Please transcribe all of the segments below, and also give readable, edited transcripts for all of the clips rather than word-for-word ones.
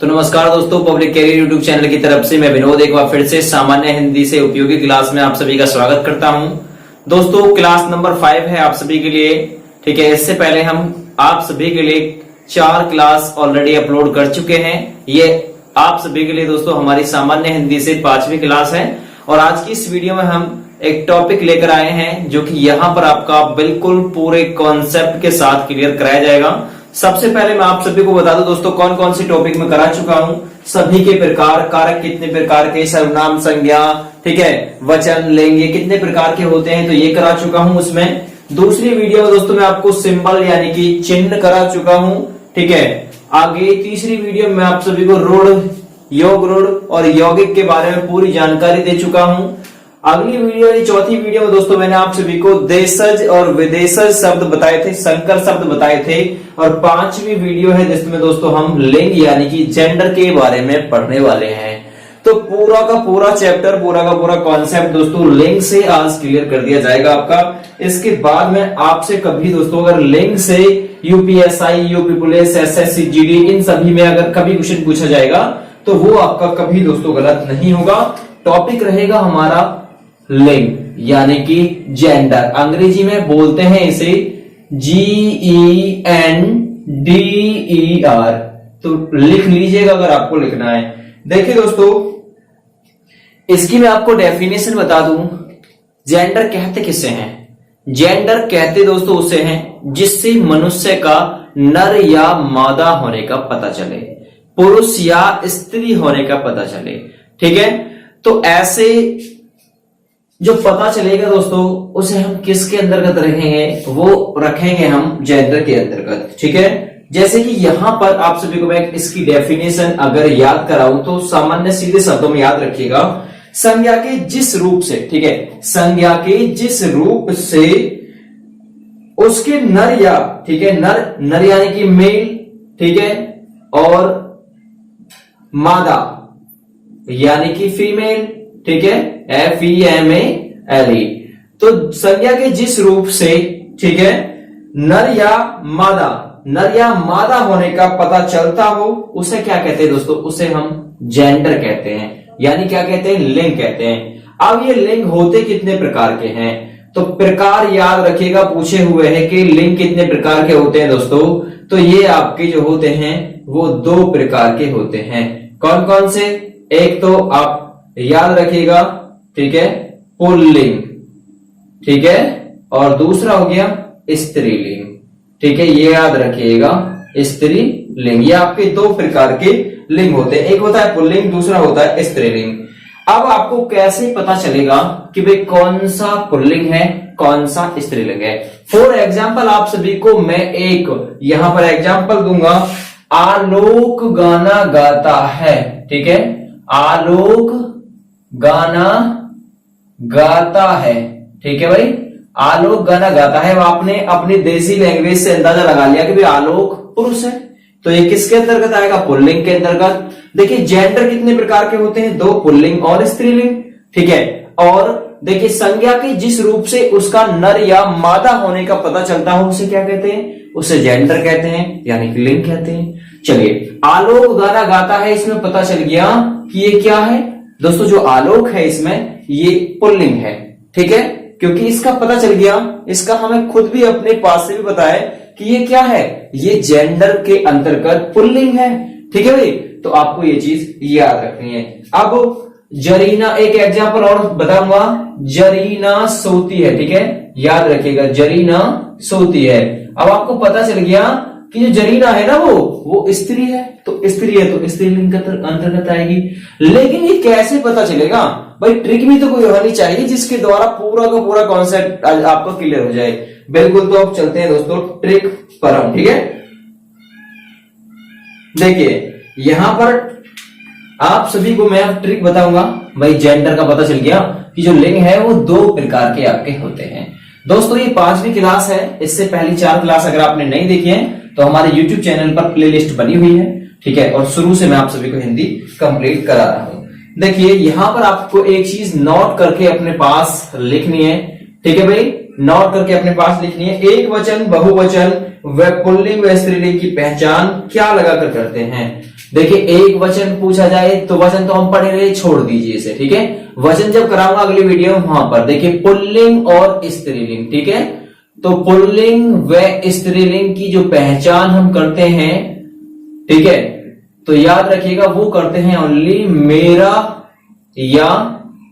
तो नमस्कार दोस्तों, पब्लिक कैरियर यूट्यूब चैनल की तरफ से मैं विनोद एक बार फिर से सामान्य हिंदी से उपयोगी क्लास में आप सभी का स्वागत करता हूं। दोस्तों क्लास नंबर 5 है आप सभी के लिए। ठीक है, इससे पहले हम आप सभी के लिए 4 क्लास ऑलरेडी अपलोड कर चुके हैं। ये आप सभी के लिए दोस्तों हमारी सामान्य हिंदी से 5वीं क्लास है और आज की इस वीडियो में हम एक टॉपिक लेकर आए हैं जो कि यहाँ पर आपका बिल्कुल पूरे कॉन्सेप्ट के साथ क्लियर कराया जाएगा। सबसे पहले मैं आप सभी को बता दूं दोस्तों कौन कौन सी टॉपिक में करा चुका हूं। सभी के प्रकार, कारक कितने प्रकार के, सर्वनाम, संज्ञा, ठीक है, वचन, लिंग, ये कितने प्रकार के होते हैं तो ये करा चुका हूं उसमें। दूसरी वीडियो में दोस्तों मैं आपको सिंबल यानी कि चिन्ह करा चुका हूं। ठीक है, आगे तीसरी वीडियो में आप सभी को रूढ़, योग रूढ़ और यौगिक के बारे में पूरी जानकारी दे चुका हूं। अगली वीडियो यानी चौथी वीडियो में दोस्तों मैंने आप सभी को देशज और विदेशज शब्द बताए थे, संकर शब्द बताए थे। और 5वीं वीडियो है जिसमें दोस्तों हम लिंग यानी कि जेंडर के बारे में पढ़ने वाले हैं। तो पूरा का पूरा चैप्टर, पूरा का पूरा कॉन्सेप्ट दोस्तों लिंग से आज क्लियर कर दिया जाएगा आपका। इसके बाद में आपसे कभी दोस्तों अगर लिंग से UPSI, UP police, SSC, GD इन सभी में अगर कभी क्वेश्चन पूछा जाएगा तो वो आपका कभी दोस्तों गलत नहीं होगा। टॉपिक रहेगा हमारा लिंग यानी कि जेंडर, अंग्रेजी में बोलते हैं इसे GENDER। तो लिख लीजिएगा अगर आपको लिखना है। देखिए दोस्तों इसकी मैं आपको डेफिनेशन बता दूं। जेंडर कहते किसे हैं? जेंडर कहते दोस्तों उसे हैं जिससे मनुष्य का नर या मादा होने का पता चले, पुरुष या स्त्री होने का पता चले। ठीक है, तो ऐसे जो पता चलेगा दोस्तों उसे हम किसके अंतर्गत रखेंगे? वो रखेंगे हम जेंडर के अंतर्गत। ठीक है, जैसे कि यहां पर आप सभी को मैं इसकी डेफिनेशन अगर याद कराऊं तो सामान्य सीधे शब्दों में याद रखिएगा। संज्ञा के जिस रूप से, ठीक है, संज्ञा के जिस रूप से उसके नर या, ठीक है, नर यानी कि मेल, ठीक है, और मादा यानी कि फीमेल, ठीक है, FEMALE। तो संज्ञा के जिस रूप से, ठीक है, नर या मादा होने का पता चलता हो उसे क्या कहते हैं दोस्तों? उसे हम जेंडर कहते हैं, यानी क्या कहते हैं? लिंग कहते हैं। अब ये लिंग होते कितने प्रकार के हैं तो प्रकार याद रखिएगा, पूछे हुए हैं कि लिंग कितने प्रकार के होते हैं दोस्तों। तो ये आपके जो होते हैं वो 2 प्रकार के होते हैं। कौन कौन से? एक तो आप याद रखिएगा, ठीक है, पुल्लिंग, ठीक है, और दूसरा हो गया स्त्रीलिंग। ठीक है, ये याद रखिएगा, स्त्रीलिंग। ये आपके 2 प्रकार के लिंग होते हैं, एक होता है पुल्लिंग, दूसरा होता है स्त्रीलिंग। अब आपको कैसे पता चलेगा कि भाई कौन सा पुल्लिंग है, कौन सा स्त्रीलिंग है? फॉर एग्जाम्पल आप सभी को मैं एक यहां पर एग्जाम्पल दूंगा। आलोक गाना गाता है, ठीक है, आलोक गाना गाता है, ठीक है भाई, आलोक गाना गाता है। आपने अपनी देसी लैंग्वेज से अंदाजा लगा लिया कि भाई आलोक पुरुष है, तो ये किसके अंतर्गत आएगा? पुल्लिंग के अंतर्गत। देखिए जेंडर कितने प्रकार के होते हैं? 2, पुल्लिंग और स्त्रीलिंग। ठीक है, और देखिए संज्ञा के जिस रूप से उसका नर या मादा होने का पता चलता हो उसे क्या कहते हैं? उसे जेंडर कहते हैं, यानी कि लिंग कहते हैं। चलिए, आलोक गाना गाता है, इसमें पता चल गया कि ये क्या है दोस्तों? जो आलोक है इसमें ये पुल्लिंग है। ठीक है, क्योंकि इसका पता चल गया, इसका हमें खुद भी अपने पास से भी पता है कि ये क्या है, ये जेंडर के अंतर्गत पुल्लिंग है। ठीक है भाई, तो आपको ये चीज याद रखनी है। अब जरीना, एक एग्जांपल और बताऊंगा। जरीना सोती है, ठीक है, याद रखिएगा, जरीना सोती है। अब आपको पता चल गया कि जो जरीना है ना वो स्त्री है, तो स्त्री है तो स्त्रीलिंग के अंतर्गत आएगी। लेकिन ये कैसे पता चलेगा भाई? ट्रिक भी तो कोई होनी चाहिए जिसके द्वारा पूरा का पूरा कॉन्सेप्ट आपको क्लियर हो जाए। बिल्कुल, तो अब चलते हैं दोस्तों ट्रिक पर हम। ठीक है, देखिए यहां पर आप सभी को मैं अब ट्रिक बताऊंगा। भाई जेंडर का पता चल गया कि जो लिंग है वो 2 प्रकार के आपके होते हैं। दोस्तों ये 5वीं क्लास है, इससे पहली 4 क्लास अगर आपने नहीं देखी है तो हमारे YouTube चैनल पर प्लेलिस्ट बनी हुई है। ठीक है, और शुरू से मैं आप सभी को हिंदी कंप्लीट करा रहा हूं। देखिए यहां पर आपको एक चीज नोट करके अपने पास लिखनी है। ठीक है भाई, नोट करके अपने पास लिखनी है। एक वचन, बहुवचन व पुल्लिंग व स्त्रीलिंग की पहचान क्या लगाकर करते हैं। देखिए एक वचन पूछा जाए तो वचन तो हम पढ़े रहे, छोड़ दीजिए इसे, ठीक है। वचन जब कराऊंगा अगली वीडियो में वहां पर देखिए पुल्लिंग और स्त्रीलिंग, ठीक है। तो पुल्लिंग व स्त्रीलिंग की जो पहचान हम करते हैं, ठीक है, तो याद रखिएगा वो करते हैं ओनली मेरा या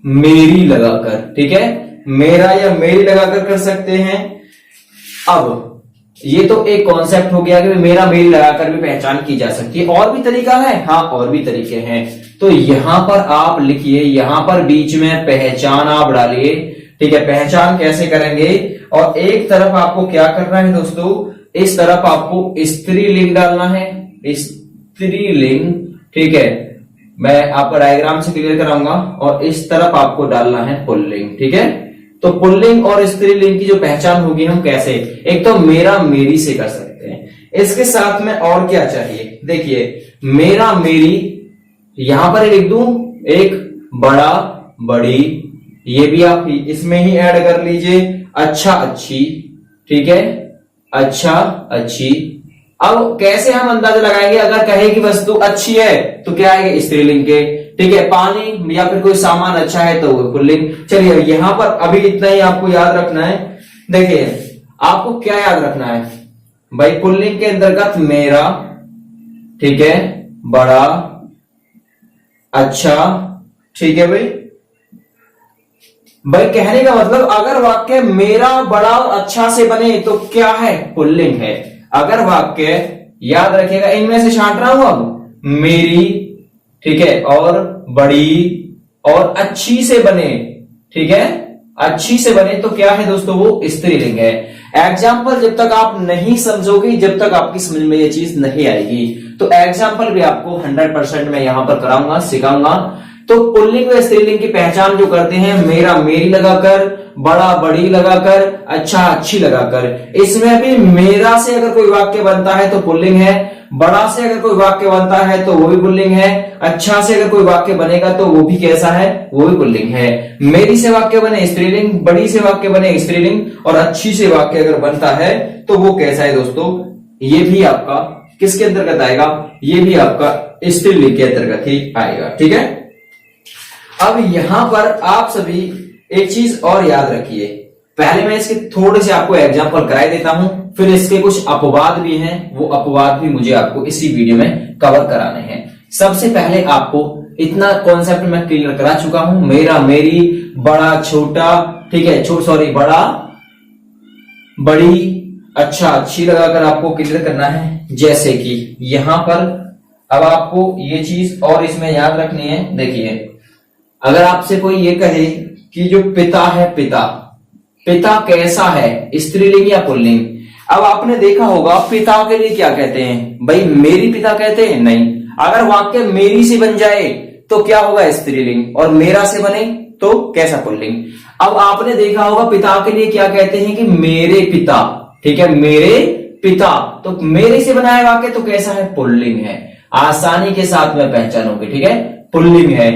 मेरी लगाकर, ठीक है। मेरा या मेरी लगाकर कर सकते हैं। अब ये तो एक कॉन्सेप्ट हो गया कि मेरा मेरी लगाकर भी पहचान की जा सकती है। और भी तरीका है, हाँ और भी तरीके हैं। तो यहां पर आप लिखिए, यहां पर बीच में पहचान आप डालिए, ठीक है। पहचान कैसे करेंगे, और एक तरफ आपको क्या करना है दोस्तों, इस तरफ आपको स्त्रीलिंग डालना है, स्त्रीलिंग, ठीक है। मैं आपको डायग्राम से क्लियर कराऊंगा। और इस तरफ आपको डालना है पुल्लिंग, ठीक है। तो पुल्लिंग और स्त्रीलिंग की जो पहचान होगी हम कैसे, एक तो मेरा मेरी से कर सकते हैं। इसके साथ में और क्या चाहिए, देखिए मेरा मेरी यहां पर लिख दूं, एक बड़ा बड़ी, ये भी आप इसमें ही ऐड कर लीजिए। अच्छा अच्छी, ठीक है, अच्छा अच्छी। अब कैसे हम अंदाजा लगाएंगे, अगर कहे कि वस्तु अच्छी है तो क्या आएगा, स्त्रीलिंग के, ठीक है। पानी या फिर कोई सामान अच्छा है तो वो पुल्लिंग। चलिए यहां पर अभी इतना ही आपको याद रखना है। देखिए आपको क्या याद रखना है भाई, पुल्लिंग के अंतर्गत मेरा, ठीक है, बड़ा, अच्छा, ठीक है भाई। भाई कहने का मतलब अगर वाक्य मेरा बड़ा और अच्छा से बने तो क्या है, पुल्लिंग है। अगर वाक्य याद रखिएगा, इनमें से छांट रहा हूं अब, मेरी, ठीक है, और बड़ी और अच्छी से बने, ठीक है, अच्छी से बने तो क्या है दोस्तों, वो स्त्रीलिंग है। एग्जाम्पल जब तक आप नहीं समझोगे, जब तक आपकी समझ में ये चीज नहीं आएगी, तो एग्जाम्पल भी आपको 100% मैं यहां पर कराऊंगा, सिखाऊंगा। तो पुल्लिंग व स्त्रीलिंग की पहचान जो करते हैं, मेरा मेरी लगाकर, बड़ा बड़ी लगाकर, अच्छा अच्छी लगाकर। इसमें भी मेरा से अगर कोई वाक्य बनता है तो पुल्लिंग है, बड़ा से अगर कोई वाक्य बनता है तो वो भी पुल्लिंग है, अच्छा से अगर कोई वाक्य बनेगा तो वो भी कैसा है, वो भी पुल्लिंग है। मेरी से वाक्य बने स्त्रीलिंग, बड़ी से वाक्य बने स्त्रीलिंग, और अच्छी से वाक्य अगर बनता है तो वो कैसा है दोस्तों, ये भी आपका किसके अंतर्गत आएगा, ये भी आपका स्त्रीलिंग के अंतर्गत ही आएगा, ठीक है। अब यहां पर आप सभी एक चीज और याद रखिए, पहले मैं इसके थोड़े से आपको एग्जांपल कराई देता हूं, फिर इसके कुछ अपवाद भी हैं, वो अपवाद भी मुझे आपको इसी वीडियो में कवर कराने हैं। सबसे पहले आपको इतना कॉन्सेप्ट मैं क्लियर करा चुका हूं, मेरा मेरी, बड़ा छोटा, ठीक है, सॉरी बड़ा बड़ी, अच्छा अच्छी लगाकर आपको क्लियर करना है। जैसे कि यहां पर अब आपको ये चीज और इसमें याद रखनी है। देखिए अगर आपसे कोई ये कहे कि जो पिता है, पिता, पिता कैसा है, स्त्रीलिंग या पुल्लिंग। अब आपने देखा होगा पिता के लिए क्या कहते हैं भाई, मेरी पिता कहते हैं, नहीं। अगर वाक्य मेरी से बन जाए तो क्या होगा, स्त्रीलिंग, और मेरा से बने तो कैसा, पुल्लिंग। अब आपने देखा होगा पिता के लिए क्या कहते हैं कि मेरे पिता, ठीक है, मेरे पिता, तो मेरे से बनाया वाक्य तो कैसा है, पुल्लिंग है। आसानी के साथ में पहचानोगे, ठीक है, पुल्लिंग है।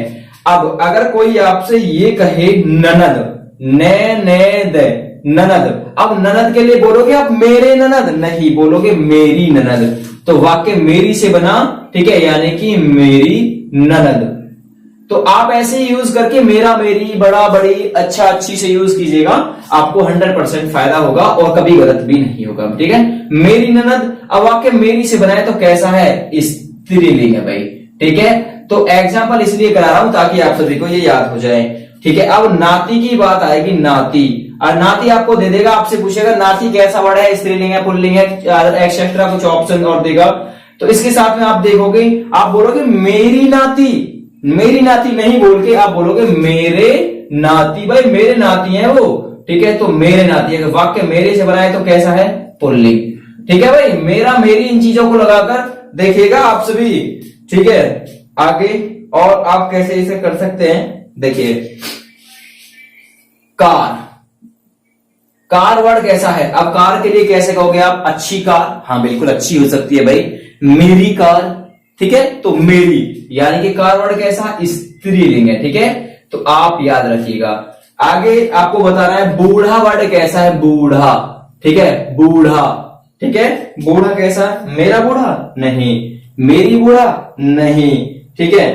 अब अगर कोई आपसे ये कहे ननद, ननद, अब ननद के लिए बोलोगे आप मेरे ननद, नहीं बोलोगे मेरी ननद, तो वाक्य मेरी से बना, ठीक है, यानी कि मेरी ननद। तो आप ऐसे यूज करके मेरा मेरी, बड़ा बड़ी, अच्छा अच्छी से यूज कीजिएगा, आपको 100% फायदा होगा और कभी गलत भी नहीं होगा, ठीक है। मेरी ननद, अब वाक्य मेरी से बनाए तो कैसा है, स्त्रीलिंग है भाई, ठीक है। तो एग्जाम्पल इसलिए करा रहा हूं ताकि आप सभी को ये याद हो जाए, ठीक है। अब नाती की बात आएगी, नाती, और नाती आपको दे देगा, आपसे पूछेगा नाती कैसा वर्ड है, स्त्रीलिंग है, पुल्लिंग है, एक्सेट्रा कुछ ऑप्शन और देगा। तो इसके साथ में आप देखोगे, आप बोलोगे मेरी नाती, मेरी नाती नहीं बोल के आप बोलोगे मेरे नाती, भाई मेरे नाती है वो, ठीक है। तो मेरे नाती, अगर वाक्य मेरे से बनाए तो कैसा है, पुल्लिंग, ठीक है भाई। मेरा मेरी इन चीजों को लगाकर देखिएगा आप सभी, ठीक है। आगे और आप कैसे इसे कर सकते हैं, देखिए कार, कार वर्ड कैसा है। अब कार के लिए कैसे कहोगे आप, अच्छी कार, हाँ बिल्कुल अच्छी हो सकती है भाई, मेरी कार, ठीक है। तो मेरी यानी कि कार वर्ड कैसा, स्त्रीलिंग है, ठीक है। तो आप याद रखिएगा। आगे आपको बताना है बूढ़ा वर्ड कैसा है, बूढ़ा, ठीक है, बूढ़ा, ठीक है, बूढ़ा कैसा है, मेरा बूढ़ा नहीं, मेरी बूढ़ा नहीं, ठीक है।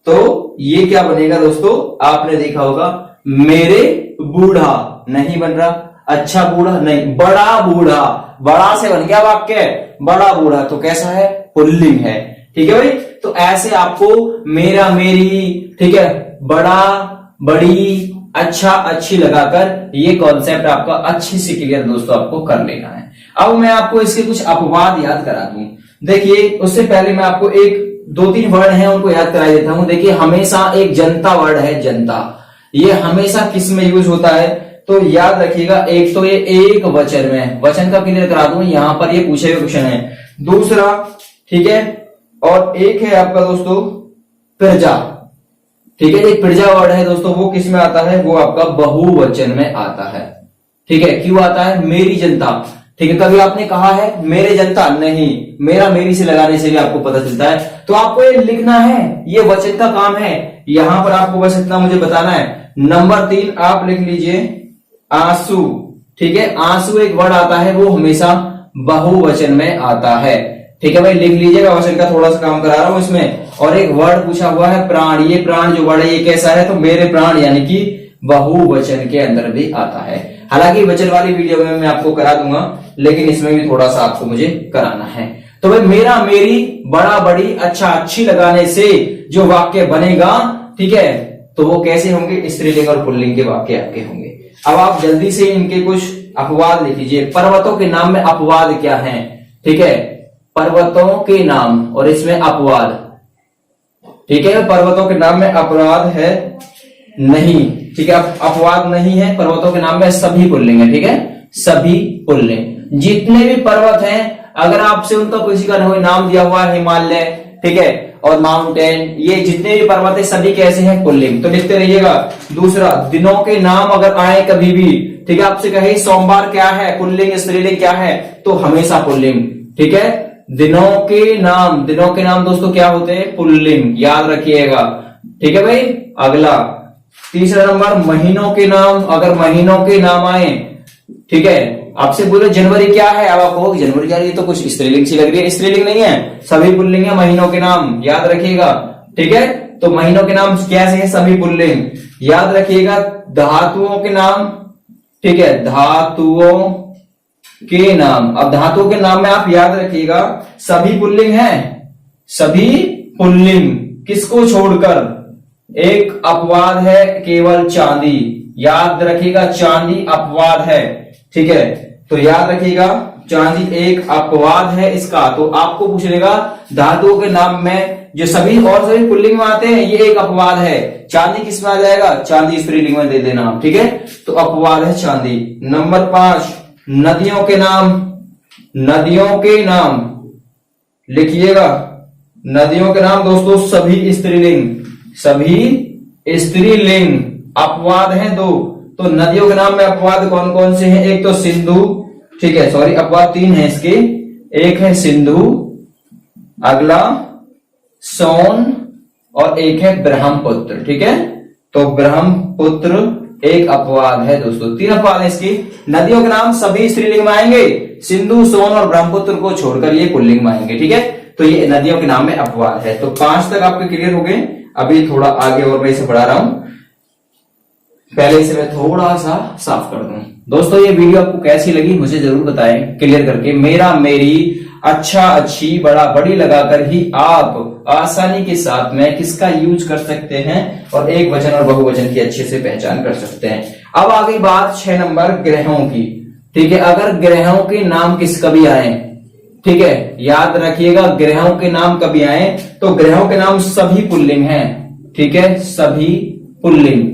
तो ये क्या बनेगा दोस्तों, आपने देखा होगा मेरे बूढ़ा नहीं बन रहा, अच्छा बूढ़ा नहीं, बड़ा बूढ़ा, बड़ा से बन गया वाक्य, बड़ा बूढ़ा तो कैसा है, पुल्लिंग है, ठीक है भाई। तो ऐसे आपको मेरा, मेरी, ठीक है, बड़ा, बड़ी, अच्छा, अच्छी लगाकर ये कॉन्सेप्ट आपका अच्छे से क्लियर दोस्तों आपको कर लेना है। अब मैं आपको इसके कुछ अपवाद याद करा दूं। देखिए उससे पहले मैं आपको एक 2-3 वर्ड हैं उनको याद करा देता हूं। देखिए हमेशा एक जनता वर्ड है, जनता, ये हमेशा किस में यूज होता है, तो याद रखिएगा, एक तो ये एक वचन में, वचन का क्लियर करा दूं, यहां पर ये पूछे हुए क्वेश्चन है। दूसरा, ठीक है, और एक है आपका दोस्तों प्रजा, ठीक है, एक प्रजा वर्ड है दोस्तों, वो किस में आता है, वो आपका बहुवचन में आता है, ठीक है। क्यों आता है, मेरी जनता, ठीक है, कभी आपने कहा है मेरे जनता, नहीं, मेरा मेरी से लगाने से भी आपको पता चलता है। तो आपको ये लिखना है, ये वचन का काम है, यहां पर आपको बस इतना मुझे बताना है। नंबर 3 आप लिख लीजिए आंसू, ठीक है, आंसू एक वर्ड आता है, वो हमेशा बहुवचन में आता है, ठीक है भाई, लिख लीजिएगा, वचन का थोड़ा सा काम करा रहा हूं इसमें। और एक वर्ड पूछा हुआ है प्राण, ये प्राण जो वर्ड है ये कैसा है, तो मेरे प्राण, यानी कि बहुवचन के अंदर भी आता है। हालांकि वचन वाली वीडियो में मैं आपको करा दूंगा, लेकिन इसमें भी थोड़ा सा आपको मुझे कराना है। तो भाई मेरा, मेरी, बड़ा, बड़ी, अच्छा, अच्छी लगाने से जो वाक्य बनेगा, ठीक है, तो वो कैसे होंगे, स्त्रीलिंग और पुल्लिंग के वाक्य आपके होंगे। अब आप जल्दी से इनके कुछ अपवाद लिख लीजिए। पर्वतों के नाम में अपवाद क्या है, ठीक है, पर्वतों के नाम और इसमें अपवाद, ठीक है, पर्वतों के नाम में अपवाद है नहीं, ठीक है, अपवाद नहीं है पर्वतों के नाम में, सभी पुल्लिंग है, ठीक है, सभी पुल्लिंग। जितने भी पर्वत हैं, अगर आपसे उनका किसी का नाम दिया हुआ है, हिमालय, ठीक है, और माउंटेन, ये जितने भी पर्वत है सभी कैसे हैं, पुल्लिंग, तो लिखते रहिएगा। दूसरा, दिनों के नाम अगर आए कभी भी, ठीक है, आपसे कहे सोमवार क्या है, पुल्लिंग स्त्रीलिंग क्या है, तो हमेशा पुल्लिंग, ठीक है, दिनों के नाम, दिनों के नाम दोस्तों क्या होते हैं, पुल्लिंग, याद रखिएगा, ठीक है भाई। अगला तीसरा नंबर, महीनों के नाम, अगर महीनों के नाम आए, ठीक है, आपसे बोले जनवरी क्या है, अब आप कहोगे जनवरी यार ये तो कुछ स्त्रीलिंग सी लग रही है, स्त्रीलिंग नहीं है, सभी पुल्लिंग है महीनों के नाम, याद रखिएगा, ठीक है। तो महीनों के नाम कैसे हैं, सभी पुल्लिंग, याद रखिएगा। धातुओं के नाम, ठीक है, धातुओं के नाम, अब धातुओं के नाम में आप याद रखिएगा सभी पुल्लिंग है, सभी पुल्लिंग, किसको छोड़कर, एक अपवाद है केवल चांदी, याद रखिएगा, चांदी अपवाद है, ठीक है, तो याद रखिएगा चांदी एक अपवाद है इसका। तो आपको पूछ लेगा धातुओं के नाम में जो सभी और सभी पुल्लिंग में आते हैं, ये एक अपवाद है, चांदी किस में आ जाएगा, चांदी स्त्रीलिंग में दे देना, ठीक है, तो अपवाद है चांदी। नंबर 5, नदियों के नाम, नदियों के नाम लिखिएगा, नदियों के नाम दोस्तों सभी स्त्रीलिंग, सभी स्त्रीलिंग, अपवाद हैं 2, तो नदियों के नाम में अपवाद कौन कौन से हैं, एक तो सिंधु, ठीक है, सॉरी अपवाद 3 है इसके, एक है सिंधु, अगला सोन और एक है ब्रह्मपुत्र, ठीक है, तो ब्रह्मपुत्र एक अपवाद है दोस्तों, 3 अपवाद है इसकी। नदियों के नाम सभी स्त्रीलिंग में आएंगे, सिंधु, सोन और ब्रह्मपुत्र को छोड़कर ये पुल्लिंग में आएंगे, ठीक है, तो ये नदियों के नाम में अपवाद है। तो 5 तक आपके क्लियर हो गए। अभी थोड़ा आगे और मैं इसे बढ़ा रहा हूं, पहले इसे मैं थोड़ा सा साफ कर दूं। दोस्तों ये वीडियो आपको कैसी लगी मुझे जरूर बताएं क्लियर करके। मेरा, मेरी, अच्छा, अच्छी, बड़ा, बड़ी लगाकर ही आप आसानी के साथ में किसका यूज कर सकते हैं और एक वचन और बहुवचन की अच्छे से पहचान कर सकते हैं। अब आ गई बात 6 नंबर ग्रहों की, ठीक है, अगर ग्रहों के नाम किस कभी आए, ठीक है, याद रखिएगा ग्रहों के नाम कभी आए तो ग्रहों के नाम सभी पुल्लिंग हैं, ठीक है, सभी पुल्लिंग,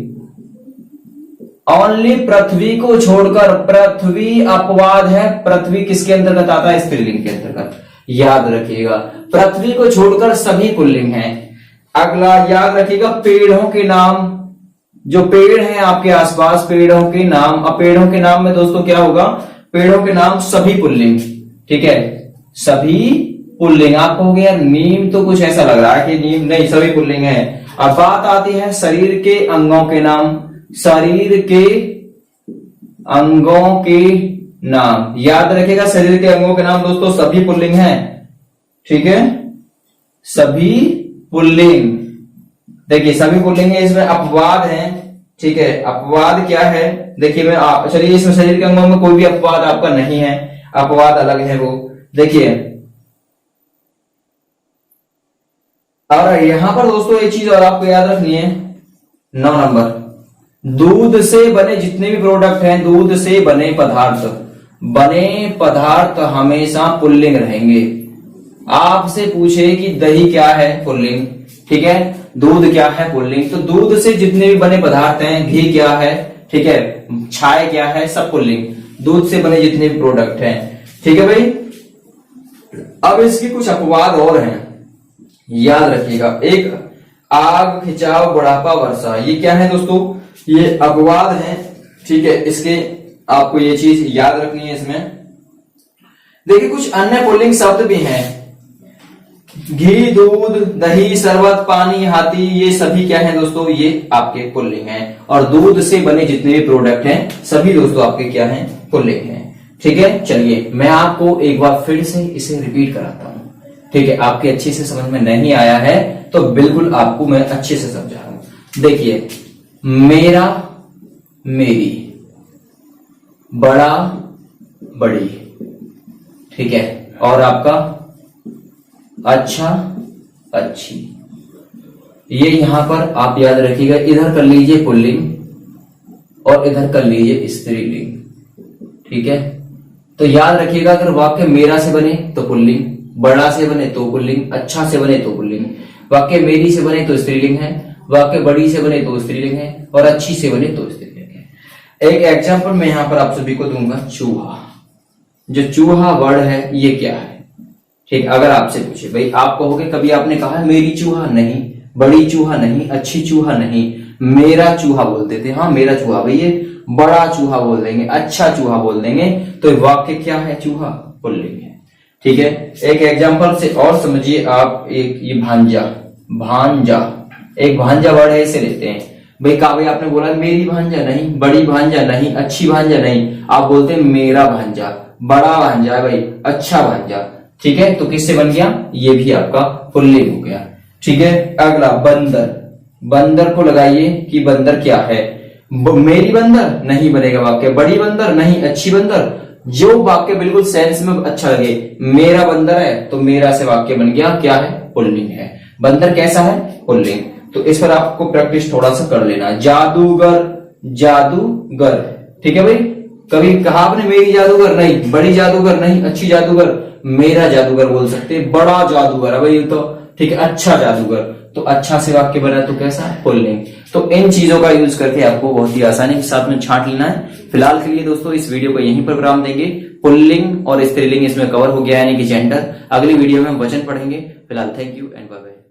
ओनली पृथ्वी को छोड़कर, पृथ्वी अपवाद है, पृथ्वी किसके अंतर्गत आता है, स्त्रीलिंग के अंतर्गत, याद रखिएगा, पृथ्वी को छोड़कर सभी पुल्लिंग हैं। अगला याद रखिएगा पेड़ों के नाम, जो पेड़ हैं आपके आसपास, पेड़ों के नाम, अब पेड़ों के नाम में दोस्तों क्या होगा, पेड़ों के नाम सभी पुल्लिंग, ठीक है, सभी पुल्लिंग। आप कहोगे यार नीम तो कुछ ऐसा लग रहा है कि नीम नहीं, सभी पुल्लिंग है। अब बात आती है शरीर के अंगों के नाम, शरीर के अंगों के नाम। याद रखिएगा शरीर के अंगों के नाम दोस्तों सभी पुल्लिंग हैं, ठीक है, सभी पुल्लिंग। देखिए सभी पुल्लिंग है, इसमें अपवाद है, ठीक है। अपवाद क्या है, देखिए मैं चलिए इसमें शरीर के अंगों में कोई भी अपवाद आपका नहीं है, अपवाद अलग है वो। देखिए और यहां पर दोस्तों एक चीज और आपको याद रखनी है, 9 नंबर, दूध से बने जितने भी प्रोडक्ट हैं, दूध से बने पदार्थ हमेशा पुल्लिंग रहेंगे। आपसे पूछे कि दही क्या है, पुल्लिंग, ठीक है, दूध क्या है, पुल्लिंग। तो दूध से जितने भी बने पदार्थ हैं, घी क्या है, ठीक है, छाय क्या है, सब पुल्लिंग। दूध से बने जितने भी प्रोडक्ट हैं, ठीक है भाई। अब इसकी कुछ अपवाद और हैं, याद रखिएगा। एक आग, खिंचाव, बुढ़ापा, वर्षा, ये क्या है दोस्तों, ये अपवाद हैं, ठीक है। इसके आपको ये चीज याद रखनी है। इसमें देखिए कुछ अन्य पुल्लिंग शब्द भी हैं, घी, दूध, दही, शरबत, पानी, हाथी, ये सभी क्या है दोस्तों, ये आपके पुल्लिंग हैं। और दूध से बने जितने भी प्रोडक्ट हैं सभी दोस्तों आपके क्या हैं, पुल्लिंग हैं, ठीक है। चलिए मैं आपको एक बार फिर से इसे रिपीट कराता हूं, ठीक है। आपके अच्छे से समझ में नहीं आया है तो बिल्कुल आपको मैं अच्छे से समझा रहा हूं। देखिए मेरा, मेरी, बड़ा, बड़ी, ठीक है, और आपका अच्छा, अच्छी, ये यहां पर आप याद रखिएगा। इधर कर लीजिए पुल्लिंग और इधर कर लीजिए स्त्रीलिंग, ठीक है। तो याद रखिएगा अगर वाक्य मेरा से बने तो पुल्लिंग, बड़ा से बने तो पुल्लिंग, अच्छा से बने तो पुल्लिंग, वाक्य मेरी से बने तो स्त्रीलिंग है, वाक्य बड़ी से बने तो स्त्रीलिंग है, और अच्छी से बने तो स्त्रीलिंग है। एक एग्जांपल मैं यहां पर आप सभी को दूंगा, चूहा। जो चूहा वर्ड है ये क्या है, ठीक। अगर आपसे पूछे, भाई आप कहोगे कभी आपने कहा मेरी चूहा, नहीं, बड़ी चूहा नहीं, अच्छी चूहा नहीं, मेरा चूहा बोलते थे, हाँ मेरा चूहा, भाई ये बड़ा चूहा बोल देंगे, अच्छा चूहा बोल देंगे, तो वाक्य क्या है, चूहा, पुल्लिंग है, ठीक है। एक एग्जांपल से और समझिए आप, एक ये भांजा, भांजा, एक भांजा वर्ड है, इसे लेते हैं। भाई का भाई आपने बोला मेरी भांजा नहीं, बड़ी भांजा नहीं, अच्छी भांजा नहीं, आप बोलते हैं मेरा भांजा, बड़ा भांजा है भाई, अच्छा भांजा, ठीक है। तो किससे बन गया, ये भी आपका पुल्लिंग हो गया, ठीक है। अगला बंदर, बंदर को लगाइए कि बंदर क्या है, मेरी बंदर नहीं बनेगा वाक्य, बड़ी बंदर नहीं, अच्छी बंदर, जो वाक्य बिल्कुल सेंस में अच्छा लगे, मेरा बंदर है तो मेरा से वाक्य बन गया, क्या है, पुल्लिंग है। बंदर कैसा है, पुल्लिंग। तो इस पर आपको प्रैक्टिस थोड़ा सा कर लेना। जादूगर, जादूगर, ठीक है भाई। कभी कहा आपने मेरी जादूगर नहीं, बड़ी जादूगर नहीं, अच्छी जादूगर, मेरा जादूगर बोल सकते, बड़ा जादूगर है भाई तो, ठीक है, अच्छा जादूगर, तो अच्छा से वाक्य बना तो कैसा, पुल्लिंग। तो इन चीजों का यूज करके आपको बहुत ही आसानी के साथ में छांट लेना है। फिलहाल के लिए दोस्तों इस वीडियो को यहीं पर विराम देंगे। पुल्लिंग और स्त्रीलिंग इसमें कवर हो गया, यानी कि जेंडर। अगली वीडियो में हम वचन पढ़ेंगे। फिलहाल thank you and bye bye.